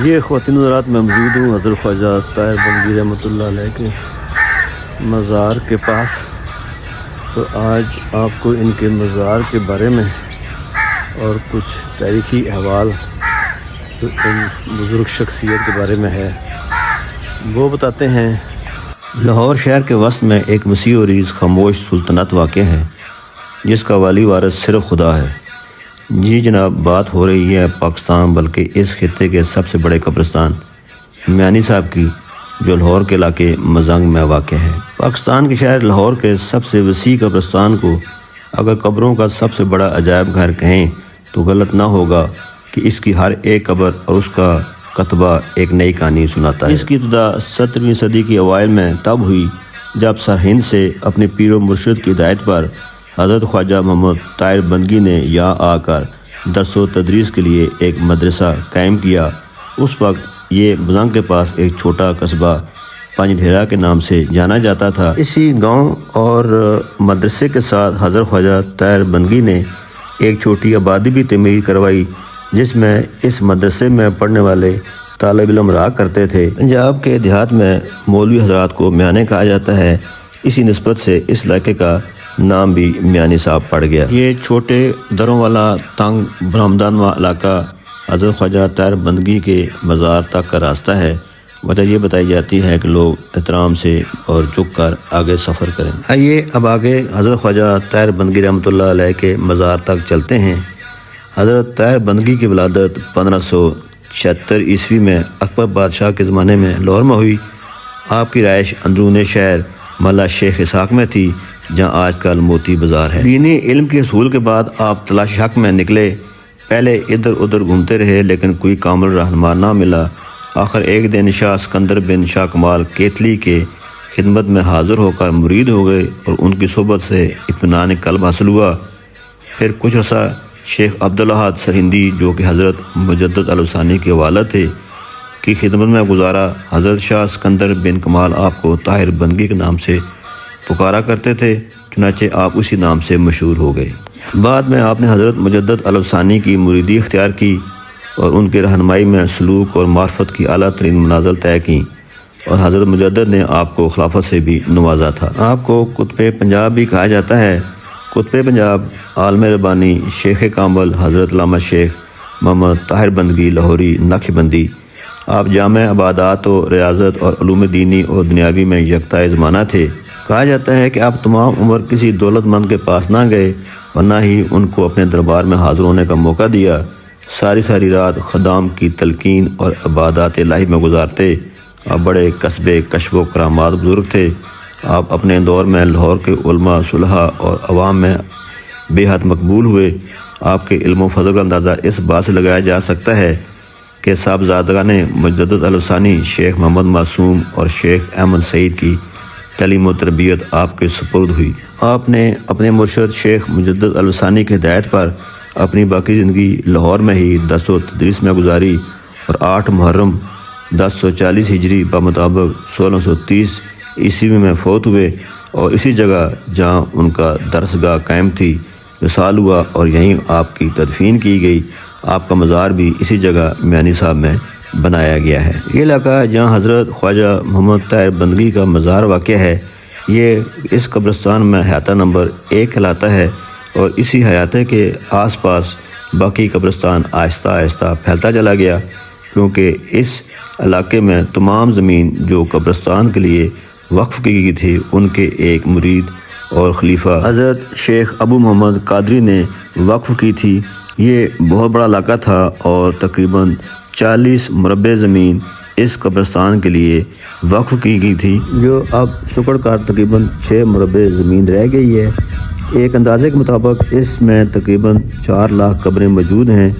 یہ خواتین حضرات میں موجود ہوں حضرت خواجہ طاہر بندگی رحمۃ اللہ علیہ کے مزار کے پاس۔ تو آج آپ کو ان کے مزار کے بارے میں اور کچھ تاریخی احوال جو ان بزرگ شخصیت کے بارے میں ہے وہ بتاتے ہیں۔ لاہور شہر کے وسط میں ایک وسیع و عریض خاموش سلطنت واقع ہے جس کا والی وارث صرف خدا ہے۔ جی جناب، بات ہو رہی ہے پاکستان بلکہ اس خطے کے سب سے بڑے قبرستان میانی صاحب کی، جو لاہور کے علاقے مزنگ میں واقع ہے۔ پاکستان کے شہر لاہور کے سب سے وسیع قبرستان کو اگر قبروں کا سب سے بڑا عجائب گھر کہیں تو غلط نہ ہوگا کہ اس کی ہر ایک قبر اور اس کا کتبہ ایک نئی کہانی سناتا ہے۔ اس کی ابتدا 17ویں صدی کی اوائل میں تب ہوئی جب سرہند سے اپنے پیر و مرشد کی ہدایت پر حضرت خواجہ محمد طاہر بندگی نے یہاں آ کر درس و تدریس کے لیے ایک مدرسہ قائم کیا۔ اس وقت یہ مزنگ کے پاس ایک چھوٹا قصبہ پنج ڈھیرا کے نام سے جانا جاتا تھا۔ اسی گاؤں اور مدرسے کے ساتھ حضرت خواجہ طاہر بندگی نے ایک چھوٹی آبادی بھی تعمیر کروائی جس میں اس مدرسے میں پڑھنے والے طالب علم رہا کرتے تھے۔ پنجاب کے دیہات میں مولوی حضرات کو میانے کہا جاتا ہے، اسی نسبت سے اس علاقے کا نام بھی میانی صاحب پڑ گیا۔ یہ چھوٹے دروں والا تنگ برہمدان علاقہ حضرت خواجہ طاہر بندگی کے مزار تک کا راستہ ہے۔ وجہ یہ بتائی جاتی ہے کہ لوگ احترام سے اور جھک کر آگے سفر کریں۔ آئیے اب آگے حضرت خواجہ طاہر بندگی رحمۃ اللہ علیہ کے مزار تک چلتے ہیں۔ حضرت طاہر بندگی کی ولادت 1576 عیسوی میں اکبر بادشاہ کے زمانے میں لاہور میں ہوئی۔ آپ کی رہائش اندرون شہر محلہ شیخ اسحاق میں تھی جہاں آج کل موتی بازار ہے۔ دینی علم کے حصول کے بعد آپ تلاش حق میں نکلے۔ پہلے ادھر ادھر گھومتے رہے لیکن کوئی کامل رہنما نہ ملا۔ آخر ایک دن شاہ اسکندر بن شاہ کمال کیتلی کے خدمت میں حاضر ہو کر مرید ہو گئے اور ان کی صحبت سے اطمینان قلب حاصل ہوا۔ پھر کچھ عرصہ شیخ عبدالاحد سرہندی جو کہ حضرت مجدد الثانی کے والد تھے کی خدمت میں گزارا۔ حضرت شاہ اسکندر بن کمال آپ کو طاہر بندگی کے نام سے پکارا کرتے تھے، چنانچہ آپ اسی نام سے مشہور ہو گئے۔ بعد میں آپ نے حضرت مجدد الثانی کی مریدی اختیار کی اور ان کے رہنمائی میں سلوک اور معرفت کی اعلیٰ ترین منازل طے کی، اور حضرت مجدد نے آپ کو خلافت سے بھی نوازا تھا۔ آپ کو قطب پنجاب بھی کہا جاتا ہے۔ قطب پنجاب عالم ربانی شیخ کامل حضرت علامہ شیخ محمد طاہر بندگی لاہوری نقش بندی۔ آپ جامع عبادات و ریاضت اور علوم دینی اور دنیاوی میں یکتا زمانہ تھے۔ کہا جاتا ہے کہ آپ تمام عمر کسی دولت مند کے پاس نہ گئے اور نہ ہی ان کو اپنے دربار میں حاضر ہونے کا موقع دیا۔ ساری رات خدام کی تلقین اور عبادات الہی میں گزارتے۔ آپ بڑے قصبے کشف و کرامات بزرگ تھے۔ آپ اپنے دور میں لاہور کے علماء صلحاء اور عوام میں بے حد مقبول ہوئے۔ آپ کے علم و فضل کا اندازہ اس بات سے لگایا جا سکتا ہے کہ صاحبزادگان مجدد الثانی شیخ محمد معصوم اور شیخ احمد سعید کی تعلیم و تربیت آپ کے سپرد ہوئی۔ آپ نے اپنے مرشد شیخ مجدد الثانی کی ہدایت پر اپنی باقی زندگی لاہور میں ہی درس و تدریس میں گزاری اور 8 محرم 1040 ہجری بمطابق 1630 عیسوی میں فوت ہوئے، اور اسی جگہ جہاں ان کا درس گاہ قائم تھی وصال ہوا اور یہیں آپ کی تدفین کی گئی۔ آپ کا مزار بھی اسی جگہ میانی صاحب میں بنایا گیا ہے۔ یہ علاقہ جہاں حضرت خواجہ محمد طاہر بندگی کا مزار واقع ہے، یہ اس قبرستان میں احاطہ نمبر 1 کہلاتا ہے، اور اسی احاطے کے آس پاس باقی قبرستان آہستہ آہستہ پھیلتا چلا گیا، کیونکہ اس علاقے میں تمام زمین جو قبرستان کے لیے وقف کی گئی تھی ان کے ایک مرید اور خلیفہ حضرت شیخ ابو محمد قادری نے وقف کی تھی۔ یہ بہت بڑا علاقہ تھا اور تقریباً 40 مربع زمین اس قبرستان کے لیے وقف کی گئی تھی، جو اب سکڑ کر تقریباً 6 مربع زمین رہ گئی ہے۔ ایک اندازے کے مطابق اس میں تقریباً 4 لاکھ قبریں موجود ہیں۔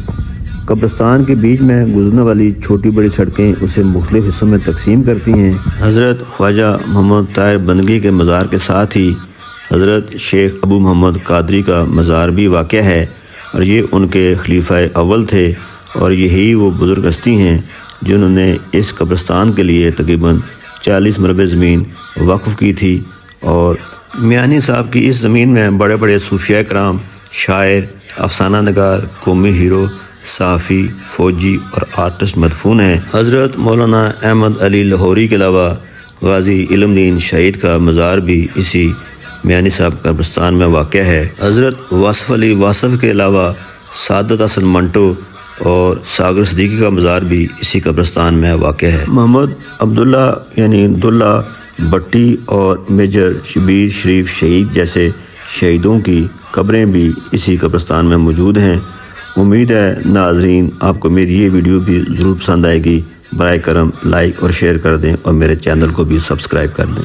قبرستان کے بیچ میں گزرنے والی چھوٹی بڑی سڑکیں اسے مختلف حصوں میں تقسیم کرتی ہیں۔ حضرت خواجہ محمد طاہر بندگی کے مزار کے ساتھ ہی حضرت شیخ ابو محمد قادری کا مزار بھی واقع ہے، اور یہ ان کے خلیفہ اول تھے، اور یہی وہ بزرگ ہستی ہیں جنہوں نے اس قبرستان کے لیے تقریباً 40 مربع زمین وقف کی تھی۔ اور میانی صاحب کی اس زمین میں بڑے بڑے صوفیاء کرام، شاعر، افسانہ نگار، قومی ہیرو، صحافی، فوجی اور آرٹسٹ مدفون ہیں۔ حضرت مولانا احمد علی لاہوری کے علاوہ غازی علم دین شہید کا مزار بھی اسی میانی صاحب قبرستان میں واقع ہے۔ حضرت واصف علی واصف کے علاوہ سعادت حسن منٹو اور ساگر صدیقی کا مزار بھی اسی قبرستان میں واقع ہے۔ محمد عبداللہ یعنی عبداللہ بٹی اور میجر شبیر شریف شہید جیسے شہیدوں کی قبریں بھی اسی قبرستان میں موجود ہیں۔ امید ہے ناظرین آپ کو میری یہ ویڈیو بھی ضرور پسند آئے گی۔ برائے کرم لائک اور شیئر کر دیں اور میرے چینل کو بھی سبسکرائب کر دیں۔